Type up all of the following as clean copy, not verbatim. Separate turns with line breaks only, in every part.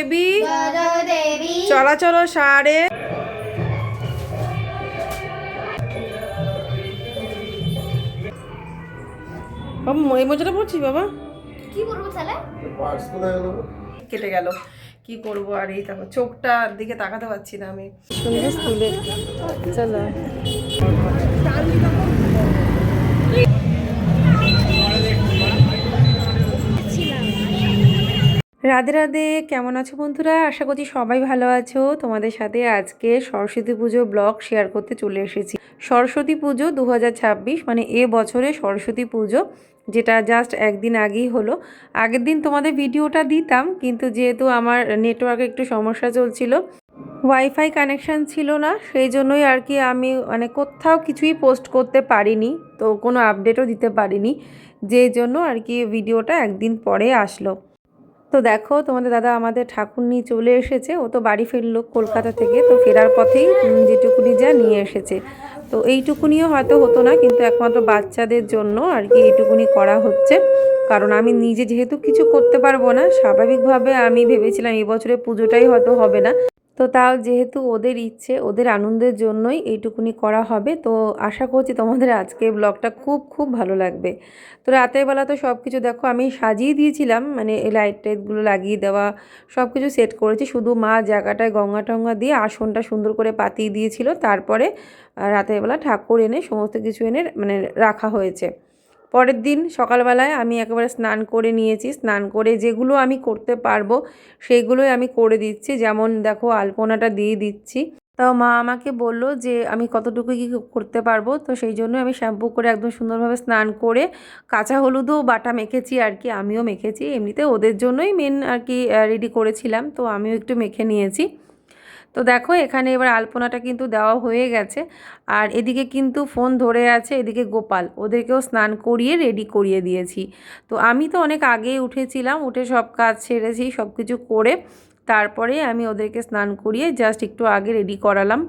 দেবী চলাচল সারে। এই মজাটা পড়ছিস বাবা?
কি করবো তাহলে?
কেটে গেল, কি করব আর এই তারপর চোখটা দিকে তাকাতে পারছি না আমি। সুন্দর স্কুলে চলো। রাধে রাধে, কেমন আছো বন্ধুরা? আশা করছি সবাই ভালো আছো। তোমাদের সাথে আজকে সরস্বতী পুজো ব্লগ শেয়ার করতে চলে এসেছি। সরস্বতী পুজো 2026 মানে এ বছরে সরস্বতী পুজো, যেটা জাস্ট একদিন আগেই হলো। আগের দিন তোমাদের ভিডিওটা দিতাম, কিন্তু যেহেতু আমার নেটওয়ার্কে একটু সমস্যা চলছিল, ওয়াইফাই কানেকশান ছিল না, সেই জন্যই আর কি আমি মানে কোথাও কিছুই পোস্ট করতে পারিনি, তো কোনো আপডেটও দিতে পারিনি, যে জন্য আর কি ভিডিওটা একদিন পরে আসলো। তো দেখো তোমাদের দাদা আমাদের ঠাকুর নিয়ে চলে এসেছে। ও তো বাড়ি ফিরলো কলকাতা থেকে, তো ফেরার পথেই যেটুকুনি যা নিয়ে এসেছে। তো এইটুকুনিও হয়তো হতো না, কিন্তু একমাত্র বাচ্চাদের জন্য আর কি এইটুকুনি করা হচ্ছে। কারণ আমি নিজে যেহেতু কিছু করতে পারবো না, স্বাভাবিকভাবে আমি ভেবেছিলাম এই বছরে পুজোটাই হয়তো হবে না, তো তাও যেহেতু ওদের ইচ্ছে, ওদের আনন্দের জন্যই এইটুকুনি করা হবে। তো আশা করছি তোমাদের আজকে ব্লগটা খুব খুব ভালো লাগবে। তো রাতের বেলা তো সব কিছু দেখো আমি সাজিয়ে দিয়েছিলাম, মানে এই লাইট টাইটগুলো লাগিয়ে দেওয়া, সব কিছু সেট করেছি। শুধু মা জায়গাটায় গঙ্গা টঙ্গা দিয়ে আসনটা সুন্দর করে পাতিয়ে দিয়েছিল। তারপরে রাতের বেলা ঠাকুর এনে সমস্ত কিছু এনে মানে রাখা হয়েছে। পরের দিন সকালবেলায় আমি একেবারে স্নান করে নিয়েছি। স্নান করে যেগুলো আমি করতে পারবো সেইগুলোই আমি করে দিচ্ছি। যেমন দেখো আলপনাটা দিয়ে দিচ্ছি। তাও মা আমাকে বলল যে আমি কতটুকু কী করতে পারবো, তো সেই জন্য আমি শ্যাম্পু করে একদম সুন্দরভাবে স্নান করে কাঁচা হলুদও বাটা মেখেছি আর কি, আমিও মেখেছি। এমনিতে ওদের জন্যই মেন আর কি রেডি করেছিলাম, তো আমিও একটু মেখে নিয়েছি। তো দেখো এখানে এবার আলপনাটা কিন্তু দেওয়া হয়ে গেছে। আর এদিকে কিন্তু ফোন ধরে আছে এদিকে গোপাল, ওদেরকেও স্নান করিয়ে রেডি করিয়ে দিয়েছি। তো আমি তো অনেক আগেই উঠেছিলাম, উঠে সব কাজ সেরেছি, সব কিছু করে তারপরে আমি ওদেরকে স্নান করিয়ে জাস্ট একটু আগে রেডি করালাম।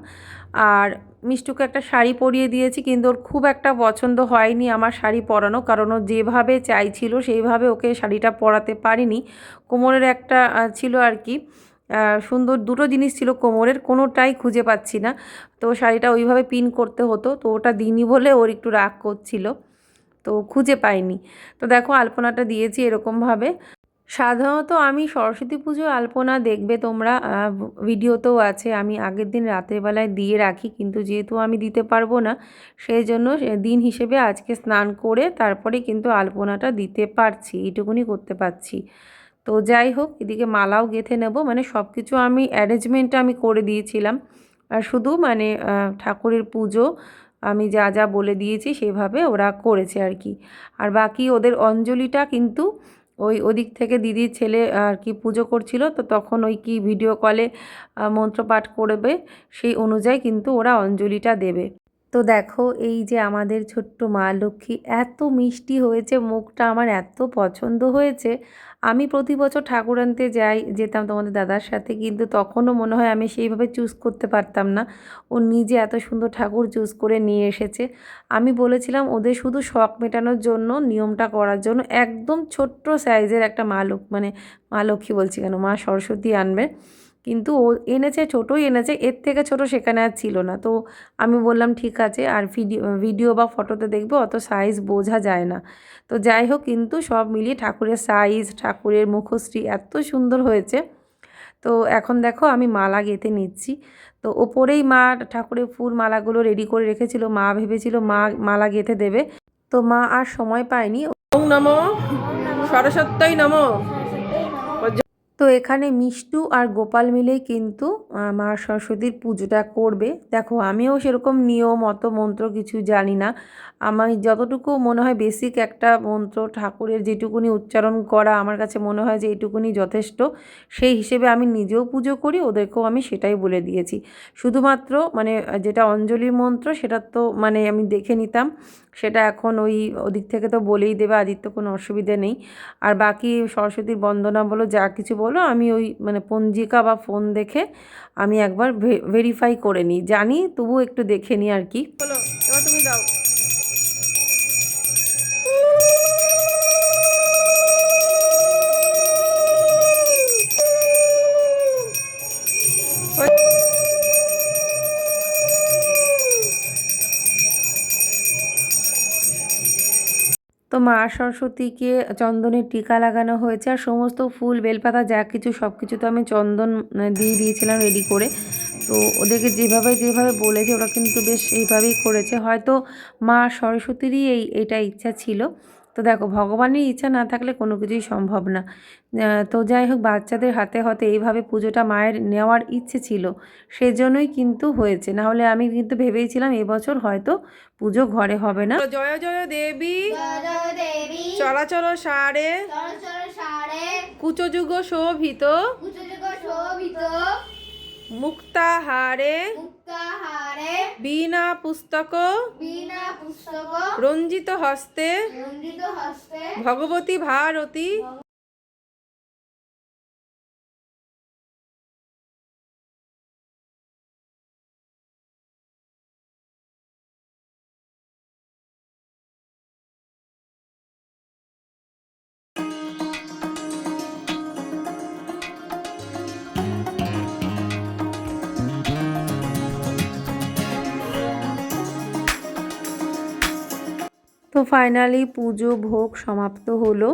আর মিষ্টুকে একটা শাড়ি পরিয়ে দিয়েছি, কিন্তু ওর খুব একটা পছন্দ হয়নি আমার শাড়ি পরানো, কারণ ও যেভাবে চাইছিল সেইভাবে ওকে শাড়িটা পরাতে পারিনি। কোমরের একটা ছিল আর কি সুন্দর দুটো জিনিস ছিল কোমরের, কোনোটাই খুঁজে পাচ্ছি না। তো শাড়িটা ওইভাবে পিন করতে হতো, তো ওটা দিইনি বলে ওর একটু রাগ করছিল, তো খুঁজে পাইনি। তো দেখো আলপনাটা দিয়েছি এরকমভাবে। সাধারণত আমি সরস্বতী পুজো আলপনা দেখবে তোমরা ভিডিওতেও আছে, আমি আগের দিন রাতের বেলায় দিয়ে রাখি, কিন্তু যেহেতু আমি দিতে পারবো না, সেই জন্য দিন হিসেবে আজকে স্নান করে তারপরে কিন্তু আলপনাটা দিতে পারছি, এইটুকুনি করতে পারছি। তো যাই হোক, এদিকে মালাও গেঁথে নেব, মানে সব কিছু আমি অ্যারেঞ্জমেন্টটা আমি করে দিয়েছিলাম। আর শুধু মানে ঠাকুরের পুজো আমি যা যা বলে দিয়েছি সেভাবে ওরা করেছে আর কি। আর বাকি ওদের অঞ্জলিটা কিন্তু ওদিক থেকে দিদির ছেলে আর কি পুজো করছিল, তো তখন ওই কি ভিডিও কলে মন্ত্রপাঠ করবে, সেই অনুযায়ী কিন্তু ওরা অঞ্জলিটা দেবে। তো দেখো এই যে আমাদের ছোট্ট মা লক্ষ্মী এত মিষ্টি হয়েছে, মুখটা আমার এত পছন্দ হয়েছে। আমি প্রতি বছর ঠাকুর আনতে যেতাম তোমাদের দাদার সাথে, কিন্তু তখনও মনে হয় আমি সেইভাবে চুজ করতে পারতাম না। ও নিজে এত সুন্দর ঠাকুর চুজ করে নিয়ে এসেছে। আমি বলেছিলাম ওদের শুধু শখ মেটানোর জন্য, নিয়মটা করার জন্য একদম ছোট্ট সাইজের একটা মানে মা লক্ষ্মী বলছি কেন, মা সরস্বতী আনবে, কিন্তু ও এনেছে ছোটোই এনেছে, এর থেকে ছোট সেখানে আর ছিল না। তো আমি বললাম ঠিক আছে, আর ভিডিও বা ফটোতে দেখবো অত সাইজ বোঝা যায় না। তো যাই হোক, কিন্তু সব মিলিয়ে ঠাকুরের সাইজ, ঠাকুরের মুখশ্রী এত সুন্দর হয়েছে। তো এখন দেখো আমি মালা গেঁথে নিচ্ছি। তো ওপরেই মা ঠাকুরের ফুল মালাগুলো রেডি করে রেখেছিল, মা ভেবেছিল মা মালা গেঁথে দেবে, তো মা আর সময় পায়নি। ওং নমো সরস্বত্যই নমো। তো এখানে মিষ্টু আর গোপাল মিলেই কিন্তু মা সরস্বতীর পুজোটা করবে। দেখো আমিও সেরকম নিয়ম অত মন্ত্র কিছু জানি না, আমি যতটুকু মনে হয় বেসিক একটা মন্ত্র ঠাকুরের যেটুকুনি উচ্চারণ করা আমার কাছে মনে হয় যে এইটুকুনি যথেষ্ট, সেই হিসেবে আমি নিজেও পুজো করি, ওদেরকেও আমি সেটাই বলে দিয়েছি। শুধুমাত্র মানে যেটা অঞ্জলির মন্ত্র সেটা তো মানে আমি দেখে নিতাম, সেটা এখন ওদিক থেকে তো বলেই দেবে আদিত্য, কোনো অসুবিধে নেই। আর বাকি সরস্বতীর বন্দনা বলো যা কিছু বলো, আমি মানে পঞ্জিকা বা ফোন দেখে আমি একবার ভেরিফাই করে নিই, জানি তবু একটু দেখে নিই আর কি। বলো এবার তুমি দাও। তো মা সরস্বতীকে চন্দনের টিকা লাগানো হয়েছে, আর সমস্ত ফুল বেলপাতা যা কিছু সব কিছু তো আমি চন্দন দিয়ে দিয়েছিলাম রেডি করে। তো ওদেরকে যেভাবে যেভাবে বলেছে ওরা কিন্তু বেশ এইভাবেই করেছে। হয়তো মা সরস্বতীরই এইটা ইচ্ছা ছিল। তো দেখো, ভগবানের ইচ্ছা না থাকলে কোনো কিছুই সম্ভব না। তো যাই হোক, বাচ্চাদের হাতে হাতে এইভাবে পুজোটা মায়ের নেওয়ার ইচ্ছে ছিল, সেজন্যই কিন্তু হয়েছে। না হলে আমি কিন্তু ভেবেইছিলাম এবছর হয়তো পুজো ঘরে হবে না। জয় জয় দেবী চলাচল সারে কুচযুগ শোভিত মুক্তাহারে বীণা পুস্তক রঞ্জিত হস্তে ভগবতী ভারতী। তো ফাইনালি পুজো ভোগ সমাপ্ত হলো।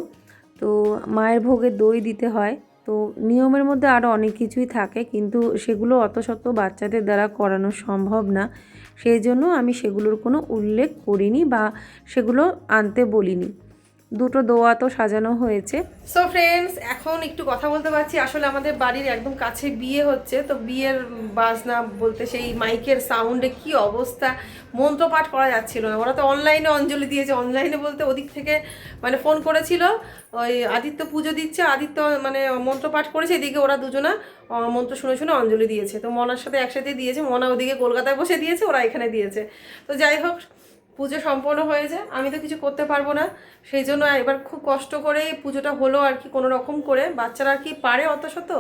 তো মায়ের ভোগে দই দিতে হয়। তো নিয়মের মধ্যে আরও অনেক কিছুই থাকে, কিন্তু সেগুলো অত শত বাচ্চাদের দ্বারা করানো সম্ভব না। সেই জন্য আমি সেগুলোর কোনো উল্লেখ করিনি বা সেগুলো আনতে বলিনি। দুটো দোয়া তো সাজানো হয়েছে। সো ফ্রেন্ডস, এখন একটু কথা বলতে পারছি। আসলে আমাদের বাড়ির একদম কাছে বিয়ে হচ্ছে, তো বিয়ের বাজনা বলতে সেই মাইকের সাউন্ডে কি অবস্থা, মন্ত্রপাঠ করা যাচ্ছিল না। ওরা তো অনলাইনে অঞ্জলি দিয়েছে, অনলাইনে বলতে ওদিক থেকে মানে ফোন করেছিল, ওই আদিত্য পুজো দিচ্ছে, আদিত্য মানে মন্ত্রপাঠ করেছে, এদিকে ওরা দুজনা মন্ত্র শুনে শুনে অঞ্জলি দিয়েছে। তো মনার সাথে একসাথে দিয়েছে, মনা ওদিকে কলকাতায় বসে দিয়েছে, ওরা এখানে দিয়েছে। তো যাই হোক, পুজো সম্পন্ন হয়েছে। আমি তো কিছু করতে পারবো না, সেই জন্য এবার খুব কষ্ট করে পুজোটা হলো আর কি, কোনো রকম করে। বাচ্চারা আর কি পারে অত শত।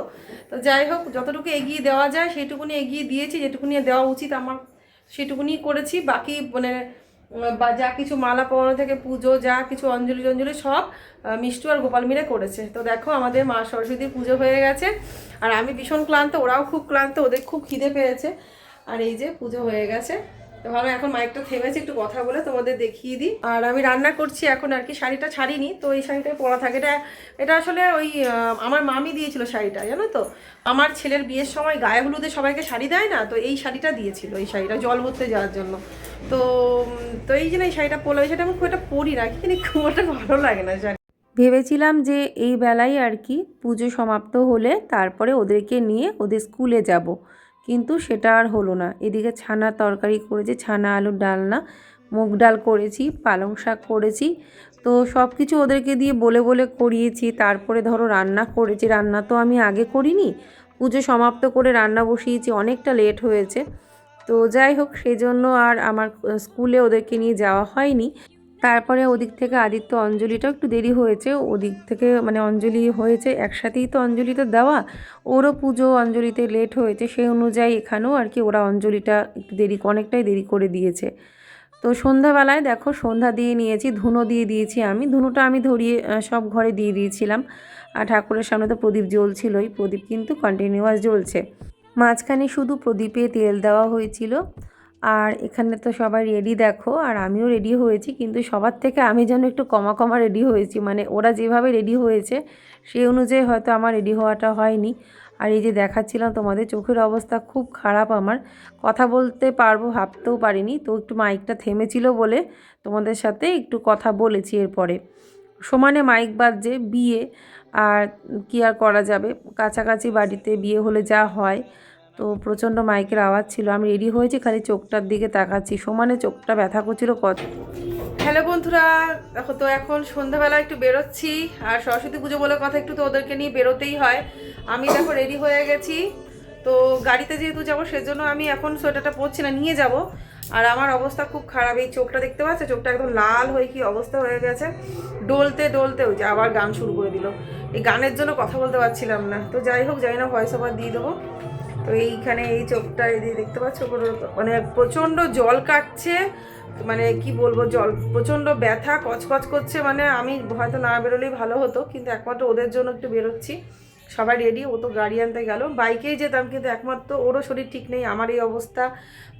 তো যাই হোক, যতটুকু এগিয়ে দেওয়া যায় সেইটুকুনি এগিয়ে দিয়েছি, যেটুকুনি দেওয়া উচিত আমার সেটুকুনি করেছি। বাকি মানে বা যা কিছু মালা পরানো থেকে পুজো যা কিছু অঞ্জলি টঞ্জলি সব মিষ্টু আর গোপাল মিলে করেছে। তো দেখো, আমাদের মা সরস্বতীর পুজো হয়ে গেছে, আর আমি ভীষণ ক্লান্ত, ওরাও খুব ক্লান্ত, ওদের খুব খিদে পেয়েছে। আর এই যে পুজো হয়ে গেছে। তো ভালো, এখন মাইকটা থেমেছে, একটু কথা বলে তোমাদের দেখিয়ে দিই। আর আমি রান্না করছি এখন আর কি, শাড়িটা ছাড়িনি, তো এই শাড়িটাই পরা থাকে। এটা আসলে ওই আমার মামি দিয়েছিল শাড়িটা, জানো তো। আমার ছেলের বিয়ের সময় গায়ে হলুদে সবাইকে শাড়ি দেয় না, তো এই শাড়িটা দিয়েছিল, এই শাড়িটা জল ভরতে যাওয়ার জন্য। তো তো এই জন্য এই শাড়িটা পরলাম। এই শাড়িটা আমি খুব একটা পরি না, কিন্তু খুব একটা ভালো লাগে না। ভেবেছিলাম যে এই বেলায় আর কি পুজো সমাপ্ত হলে তারপরে ওদেরকে নিয়ে ওদের স্কুলে যাব, কিন্তু সেটা আর হলো না। এদিকে ছানা তরকারি করেছি, ছানা আলুর ডালনা, মুগ ডাল করেছি, পালং শাক করেছি। তো সব কিছু ওদেরকে দিয়ে বলে বলে করিয়েছি। তারপরে ধরো রান্না করেছি, রান্না তো আমি আগে করিনি, পুজো সমাপ্ত করে রান্না বসিয়েছি, অনেকটা লেট হয়েছে। তো যাই হোক, সেই জন্য আর আমার স্কুলে ওদেরকে নিয়ে যাওয়া হয়নি। তারপরে ওদিক থেকে আদিত্য অঞ্জলিটাও একটু দেরি হয়েছে, ওদিক থেকে মানে অঞ্জলি হয়েছে একসাথেই তো অঞ্জলিটা দেওয়া, ওরও পুজো অঞ্জলিতে লেট হয়েছে, সেই অনুযায়ী এখানেও আর কি ওরা অঞ্জলিটা একটু অনেকটাই দেরি করে দিয়েছে। তো সন্ধ্যাবেলায় দেখো, সন্ধ্যা দিয়ে নিয়েছি, ধুনো দিয়ে দিয়েছি। আমি ধুনোটা আমি ধরিয়ে সব ঘরে দিয়ে দিয়েছিলাম। আর ঠাকুরের সামনে তো প্রদীপ জ্বলছিলই, প্রদীপ কিন্তু কন্টিনিউয়াস জ্বলছে। মাঝখানে শুধু প্রদীপে তেল দেওয়া হয়েছিল। আর এখানে তো সবাই রেডি দেখো, আর আমিও রেডি হয়েছি, কিন্তু সবার থেকে আমি যেন একটু কমা কমা রেডি হয়েছি। মানে ওরা যেভাবে রেডি হয়েছে সেই অনুযায়ী হয়তো আমার রেডি হওয়াটা হয়নি। আর এই যে দেখাচ্ছিলাম তোমাদের, চোখের অবস্থা খুব খারাপ আমার, কথা বলতে পারবো ভাবতেও পারিনি। তো একটু মাইকটা থেমেছিল বলে তোমাদের সাথে একটু কথা বলেছি। এরপরে সমানে মাইক বাজছে, বিয়ে আর কি আর করা যাবে, কাছাকাছি বাড়িতে বিয়ে হলে যা হয়। তো প্রচণ্ড মাইকের আওয়াজ ছিল। আমি রেডি হয়েছি, খালি চোখটার দিকে তাকাচ্ছি, সমানে চোখটা ব্যথা করছিল কত। হ্যালো বন্ধুরা, দেখো তো এখন সন্ধ্যাবেলা একটু বেরোচ্ছি, আর সরস্বতী পুজো বলে কথা, একটু তো ওদেরকে নিয়ে বেরোতেই হয়। আমি দেখো রেডি হয়ে গেছি। তো গাড়িতে যেহেতু যাবো সেজন্য আমি এখন সোয়েটারটা পরছি না, নিয়ে যাব। আর আমার অবস্থা খুব খারাপ, এই চোখটা দেখতে পাচ্ছে, চোখটা একদম লাল হয়ে কি অবস্থা হয়ে গেছে। ডলতে ডলতে ওই যে আবার গান শুরু করে দিল, এই গানের জন্য কথা বলতে পারছিলাম না। তো যাই হোক, জানি না ভয়েস ওভার দিয়ে দেবো। তো এইখানে এই চোখটা এই দেখতে পাচ্ছ, মানে প্রচণ্ড জল কাটছে, মানে কি বলবো, জল প্রচণ্ড ব্যথা, কচকচ করছে। মানে আমি হয়তো না বেরোলেই ভালো হতো, কিন্তু একমাত্র ওদের জন্য একটু বেরোচ্ছি। সবাই রেডি, ও তো গাড়ি আনতে গেল, বাইকেই যেতাম কিন্তু একমাত্র ওরও শরীর ঠিক নেই, আমার এই অবস্থা,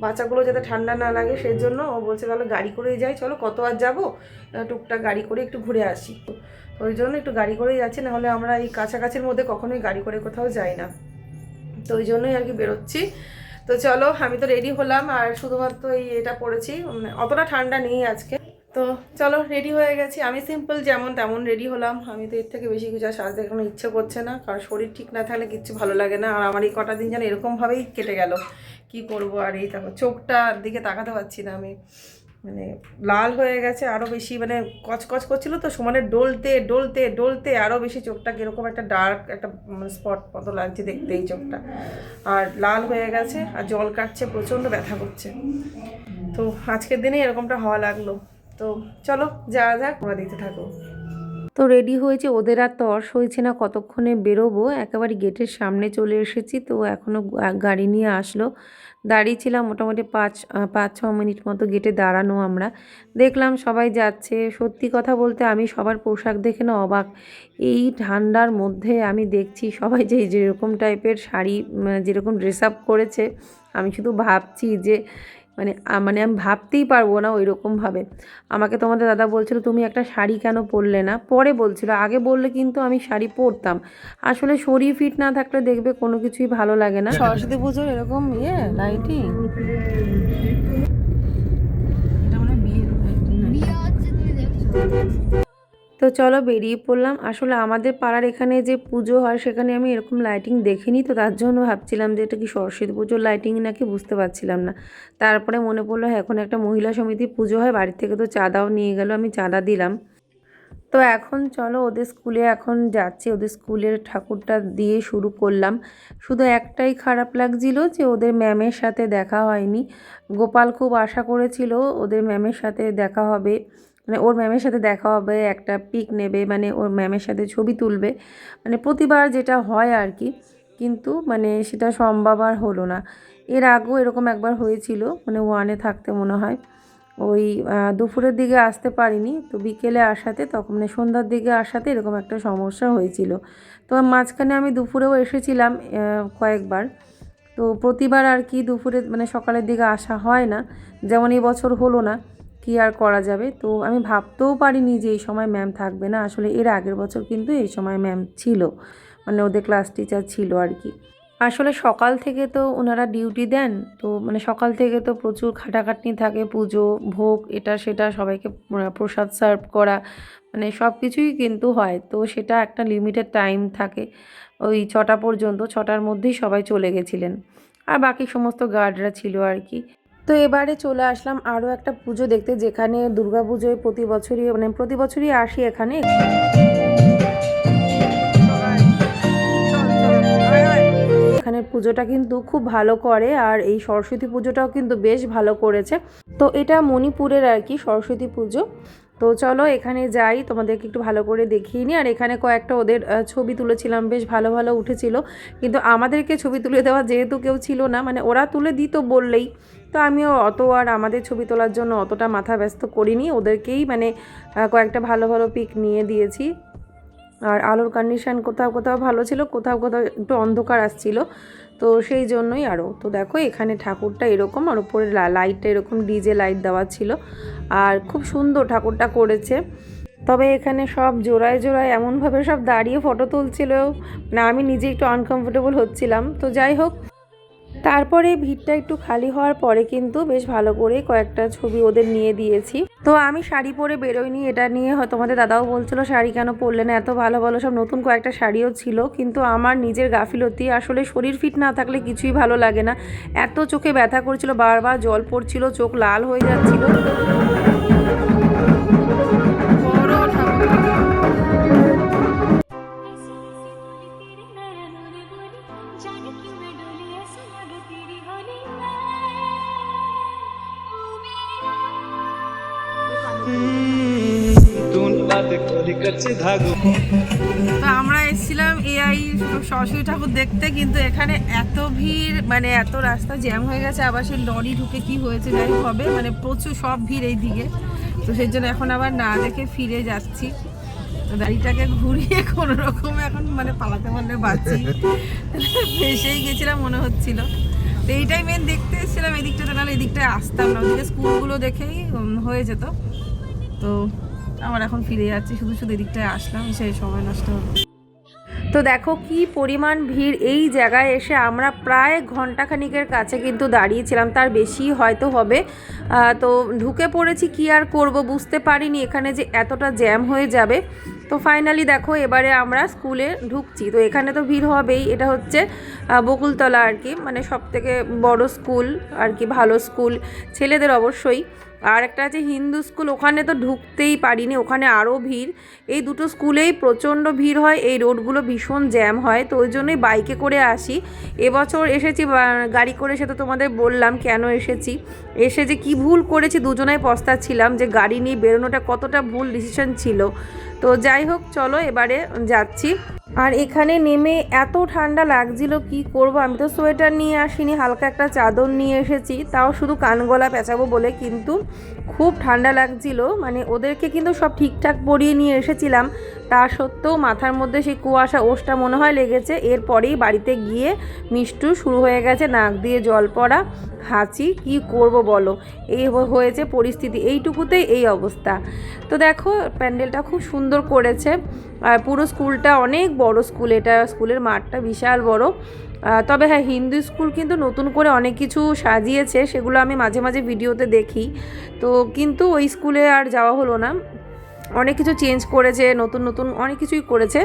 বাচ্চাগুলো যাতে ঠান্ডা না লাগে সেই জন্য ও বলছে তাহলে গাড়ি করেই যাই, চলো কত আর যাবো, টুকটাক গাড়ি করে একটু ঘুরে আসি। তো ওই জন্য একটু গাড়ি করেই যাচ্ছি, নাহলে আমরা এই কাছাকাছির মধ্যে কখনোই গাড়ি করে কোথাও যাই না, তো ওই জন্যই আর কি বেরোচ্ছি। তো চলো, আমি তো রেডি হলাম, আর শুধুমাত্র এটা পরেছি, অতটা ঠান্ডা নেই আজকে। তো চলো রেডি হয়ে গেছি, আমি সিম্পল যেমন তেমন রেডি হলাম, আমি তো এর থেকে বেশি কিছু আর সাজতে কোনো ইচ্ছে করছে না, কারণ শরীর ঠিক না থাকলে কিচ্ছু ভালো লাগে না। আর আমার এই কটা দিন যেন এরকমভাবেই কেটে গেল, কি করব। আর এই তারপর চোখটার দিকে তাকাতে পারছি না, আমি মানে লাল হয়ে গেছে আরও বেশি, মানে কচকচ করছিল তো সমানে ডলতে ডলতে ডলতে আরও বেশি চোখটা কীরকম একটা ডার্ক একটা স্পট মতো লাগছে দেখতে এই চোখটা, আর লাল হয়ে গেছে আর জল কাটছে, প্রচণ্ড ব্যথা করছে। তো আজকের দিনে এরকমটা হওয়া লাগলো। তো চলো যাওয়া যাক, তোমরা দেখতে থাকো। তো রেডি হয়েছে, ওদের আর তর্স হয়েছে না কতক্ষণে বেরোবো, একেবারে গেটের সামনে চলে এসেছি। তো এখনও গাড়ি নিয়ে আসলো, দাঁড়িয়েছিলাম মোটামুটি 5-6 মিনিট মতো গেটে দাঁড়ানো। আমরা দেখলাম সবাই যাচ্ছে, সত্যি কথা বলতে আমি সবার পোশাক দেখে না অবাক, এই ঠান্ডার মধ্যে আমি দেখছি সবাই যে যেরকম টাইপের শাড়ি, যেরকম ড্রেস আপ করেছে, আমি শুধু ভাবছি যে মানে আমি ভাবতেই পারবো না ওই রকমভাবে। আমাকে তোমাদের দাদা বলছিল তুমি একটা শাড়ি কেন পরলে না, পরে বলছিল, আগে বললে কিন্তু আমি শাড়ি পরতাম। আসলে শরীর ফিট না থাকলে দেখবে কোনো কিছুই ভালো লাগে না। সরস্বতী পুজোর এরকম লাইটিং, এটা মানে বিয়ের লাইটিং। তো চলো বেরিয়ে পড়লাম। আসলে আমাদের পাড়ার এখানে যে পুজো হয় সেখানে আমি এরকম লাইটিং দেখিনি, তো তার জন্য ভাবছিলাম যে এটা কি সরস্বতী পুজোর লাইটিং নাকি, বুঝতে পারছিলাম না। তারপরে মনে পড়লো এখন একটা মহিলা সমিতি পুজো হয়, বাড়ির থেকে তো চাঁদাও নিয়ে গেল, আমি চাঁদা দিলাম। তো এখন চলো ওদের স্কুলে এখন যাচ্ছি, ওদের স্কুলের ঠাকুরটা দিয়ে শুরু করলাম। শুধু একটাই খারাপ লাগছিল যে ওদের ম্যামের সাথে দেখা হয়নি। গোপাল খুব আশা করেছিল ওদের ম্যামের সাথে দেখা হবে, মানে ওর ম্যামের সাথে দেখা হবে, একটা পিক নেবে, মানে ওর ম্যামের সাথে ছবি তুলবে, মানে প্রতিবার যেটা হয় আর কি, কিন্তু মানে সেটা সম্ভব আর হলো না। এর আগেও এরকম একবার হয়েছিল, মানে 1-এ থাকতে মনে হয়, ওই দুপুরের দিকে আসতে পারিনি, তো বিকেলে আসাতে তখন মানে সন্ধ্যার দিকে আসাতে এরকম একটা সমস্যা হয়েছিল। তো মাঝখানে আমি দুপুরেও এসেছিলাম কয়েকবার, তো প্রতিবার আর কি দুপুরে মানে সকালের দিকে আসা হয় না, যেমন এই বছর হলো না, কি আর করা যাবে। তো আমি ভাবতেও পারিনি যে এই সময় ম্যাম থাকবে না, আসলে এর আগের বছর কিন্তু এই সময় ম্যাম ছিল, মানে ওদের ক্লাস টিচার ছিল আর কি। আসলে সকাল থেকে তো ওনারা ডিউটি দেন, তো মানে সকাল থেকে তো প্রচুর খাটাখাটনি থাকে, পুজো ভোগ এটা সেটা সবাইকে প্রসাদ সার্ভ করা, মানে সব কিছুই কিন্তু হয়, তো সেটা একটা লিমিটেড টাইম থাকে, ওই 6টা পর্যন্ত, 6টার মধ্যেই সবাই চলে গেছিলেন, আর বাকি সমস্ত গার্ডরা ছিল আর কি। তো এবারে চলে আসলাম আরও একটা পুজো দেখতে, যেখানে দুর্গাপুজোয় প্রতি বছরই আসি এখানে। এখানের পুজোটা কিন্তু খুব ভালো করে, আর এই সরস্বতী পুজোটাও কিন্তু বেশ ভালো করেছে। তো এটা মণিপুরের আর কি সরস্বতী পুজো। তো চলো এখানে যাই, তোমাদেরকে একটু ভালো করে দেখিয়ে নিই। আর এখানে কয়েকটা ওদের ছবি তুলেছিলাম, বেশ ভালো ভালো উঠেছিল, কিন্তু আমাদেরকে ছবি তুলে দেওয়া যেহেতু কেউ ছিল না, মানে ওরা তুলে দিত বললেই, তো আমিও অত আর আমাদের ছবি তোলার জন্য অতটা মাথা ব্যস্ত করিনি, ওদেরকেই মানে কয়েকটা ভালো ভালো পিক নিয়ে দিয়েছি। আর আলোর কন্ডিশন কোথাও কোথাও ভালো ছিল, কোথাও কোথাও একটু অন্ধকার আসছিল, তো সেই জন্যই। আরও তো দেখো এখানে ঠাকুরটা এরকম, আর উপরে লাইটটা এরকম ডিজে লাইট দেওয়া ছিল, আর খুব সুন্দর ঠাকুরটা করেছে। তবে এখানে সব জোড়ায় জোড়ায় এমনভাবে সব দাঁড়িয়ে ফটো তুলছিল, মানে আমি নিজে একটু আনকমফোর্টেবল হচ্ছিলাম। তো যাই হোক, তারপরে ভিড়টা একটু খালি হওয়ার পরে কিন্তু বেশ ভালো করে কয়েকটা ছবি ওদের নিয়ে দিয়েছি। তো আমি শাড়ি পরে বেরোইনি, এটা নিয়ে হয়তো তোমাদের দাদাও বলছিল শাড়ি কেন পরলে না, এত ভালো ভালো সব নতুন কয়েকটা শাড়িও ছিল, কিন্তু আমার নিজের গাফিলতি, আসলে শরীর ফিট না থাকলে কিছুই ভালো লাগে না। এত চোখে ব্যথা করছিল, বারবার জল পড়ছিল, চোখ লাল হয়ে যাচ্ছিল। তো আমরা এসেছিলাম এআই সরস্বতী ঠাকুর দেখতে, কিন্তু এখানে এত ভিড়, মানে এত রাস্তা জ্যাম হয়ে গেছে, আবার সেই লরি ঢুকে কি হয়েছে যাই হবে, মানে প্রচুর সব ভিড় এই দিকে, তো সেই জন্য এখন আবার না দেখে ফিরে যাচ্ছি। তো গাড়িটাকে ঘুরিয়ে কোনো রকমে এখন মানে পালাতে পারলে বাঁচি, ফেসেই গেছিলাম মনে হচ্ছিল। তো এইটাই মেন দেখতে এসেছিলাম এদিকটাতে, নাহলে এদিকটায় আসতাম না, ওদিকে স্কুলগুলো দেখেই হয়ে যেত। তো আবার এখন ফিরে যাচ্ছি, শুধু শুধু এদিকটায় আসলাম, সেই সময় নষ্ট হলো। তো দেখো কি পরিমাণ ভিড় এই জায়গায় এসে, আমরা প্রায় ঘন্টাখানিকের কাছে কিন্তু দাঁড়িয়েছিলাম, তার বেশি হয়তো হবে। তো ঢুকে পড়েছি, কি আর করব, বুঝতে পারিনি এখানে যে এতটা জ্যাম হয়ে যাবে। তো ফাইনালি দেখো এবারে আমরা স্কুলে ঢুকছি। তো এখানে তো ভিড় হবেই, এটা হচ্ছে বকুলতলা আর কি, মানে সবথেকে বড় স্কুল আর কি, ভালো স্কুল ছেলেদের অবশ্যই। আর একটা আছে হিন্দু স্কুল, ওখানে তো ঢুকতেই পারিনি, ওখানে আরও ভিড়। এই দুটো স্কুলেই প্রচণ্ড ভিড় হয়, এই রোডগুলো ভীষণ জ্যাম হয়, তো ওই জন্যই বাইকে করে আসি। এবছর এসেছি গাড়ি করে, সে তো তোমাদের বললাম কেন এসেছি। এসে যে কী ভুল করেছি দুজনাই পস্তাচ্ছিলাম, যে গাড়ি নিয়ে বেরোনোটা কতটা ভুল ডিসিশন ছিল। তো যাই হোক, চলো এবারে যাচ্ছি। আর এখানে নেমে এত ঠান্ডা লাগছিল, কি করব, আমি তো সোয়েটার নিয়ে আসিনি, হালকা একটা চাদর নিয়ে এসেছি, তাও শুধু কান গলা পেঁচাবো বলে, কিন্তু খুব ঠান্ডা লাগছিল। মানে ওদেরকে কিন্তু সব ঠিকঠাক পরিয়ে নিয়ে এসেছিলাম, তা সত্ত্বেও মাথার মধ্যে সেই কুয়াশা ওষটা মনে হয় লেগেছে। এরপরেই বাড়িতে গিয়ে মিষ্টু শুরু হয়ে গেছে, নাক দিয়ে জল পড়া, হাঁচি, কি করব বলো, এই হয়েছে পরিস্থিতি, এইটুকুতেই এই অবস্থা। তো দেখো প্যান্ডেলটা খুব সুন্দর করেছে, আর পুরো স্কুলটা অনেক বড় স্কুল, এটা স্কুলের মাঠটা বিশাল বড়। তবে হ্যাঁ, হিন্দু স্কুল কিন্তু নতুন করে অনেক কিছু সাজিয়েছে, সেগুলো আমি মাঝে মাঝে ভিডিওতে দেখি। তো কিন্তু ওই স্কুলে আর যাওয়া হলো না, অনেক কিছু চেঞ্জ করেছে, নতুন নতুন অনেক কিছুই করেছে।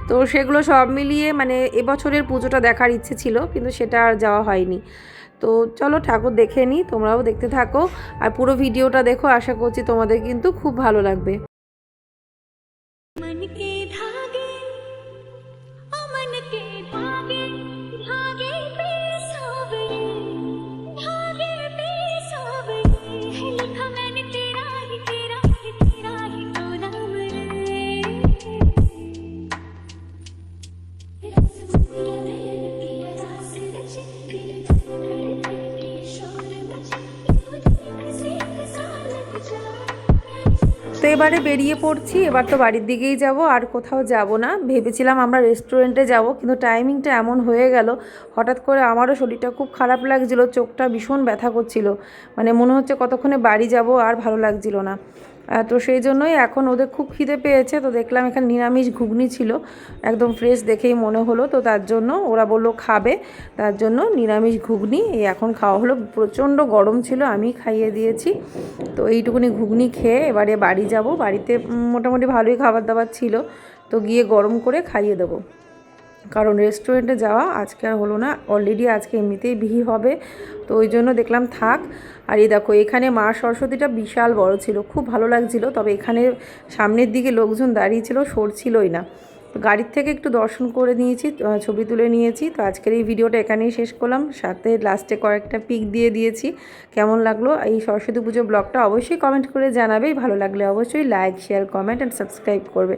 তো সেগুলো সব মিলিয়ে মানে এবছরের পুজোটা দেখার ইচ্ছে ছিল, কিন্তু সেটা আর যাওয়া হয়নি। তো চলো ঠাকুর দেখে নিই, তোমরাও দেখতে থাকো আর পুরো ভিডিওটা দেখো, আশা করছি তোমাদের কিন্তু খুব ভালো লাগবে। তো এবারে বেরিয়ে পড়ছি, এবার তো বাড়ির দিকেই যাব, আর কোথাও যাব না। ভেবেছিলাম আমরা রেস্টুরেন্টে যাব, কিন্তু টাইমিংটা এমন হয়ে গেল, হঠাৎ করে আমারও শরীরটা খুব খারাপ লাগছিল, চোখটা ভীষণ ব্যথা করছিল, মানে মনে হচ্ছে কতক্ষণে বাড়ি যাব, আর ভালো লাগছিল না। তো সেই জন্যই এখন ওদের খুব খিদে পেয়েছে, তো দেখলাম এখানে নিরামিষ ঘুগনি ছিল, একদম ফ্রেশ দেখেই মনে হলো, তো তার জন্য ওরা বললো খাবে, তার জন্য নিরামিষ ঘুগনি এই এখন খাওয়া হলো। প্রচণ্ড গরম ছিল, আমি খাইয়ে দিয়েছি। তো এইটুকুনি ঘুগনি খেয়ে এবারে বাড়ি যাব। বাড়িতে মোটামুটি ভালোই খাবার দাবার ছিল, তো গিয়ে গরম করে খাইয়ে দেবো, কারণ রেস্টুরেন্টে যাওয়া আজকে আর হলো না, অলরেডি আজকে এমনিতেই ভিড় হবে, তো ওই জন্য দেখলাম থাক। আর এই দেখো এখানে মা সরস্বতীটা বিশাল বড় ছিল, খুব ভালো লাগছিল, তবে এখানে সামনের দিকে লোকজন দাঁড়িয়ে ছিল, সরছিলই না। তো গাড়ির থেকে একটু দর্শন করে নিয়েছি, ছবি তুলে নিয়েছি। তো আজকের এই ভিডিওটা এখানেই শেষ করলাম, সাথে লাস্টে কয়েকটা পিক দিয়ে দিয়েছি। কেমন লাগলো এই সরস্বতী পুজো ব্লগটা অবশ্যই কমেন্ট করে জানাবেই, ভালো লাগলে অবশ্যই like, share, comment and subscribe করবে।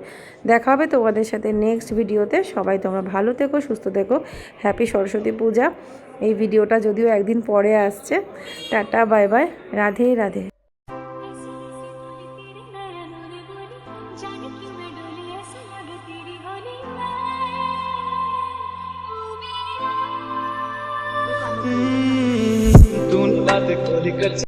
দেখা হবে তোমাদের সাথে নেক্সট ভিডিওতে। সবাই তোমরা ভালো থেকো, সুস্থ থেকো, হ্যাপি সরস্বতী পূজা। এই ভিডিওটা যদিও একদিন পরে আসছে। Tata, bye bye, Radhe Radhe.
तूने बात खोली कर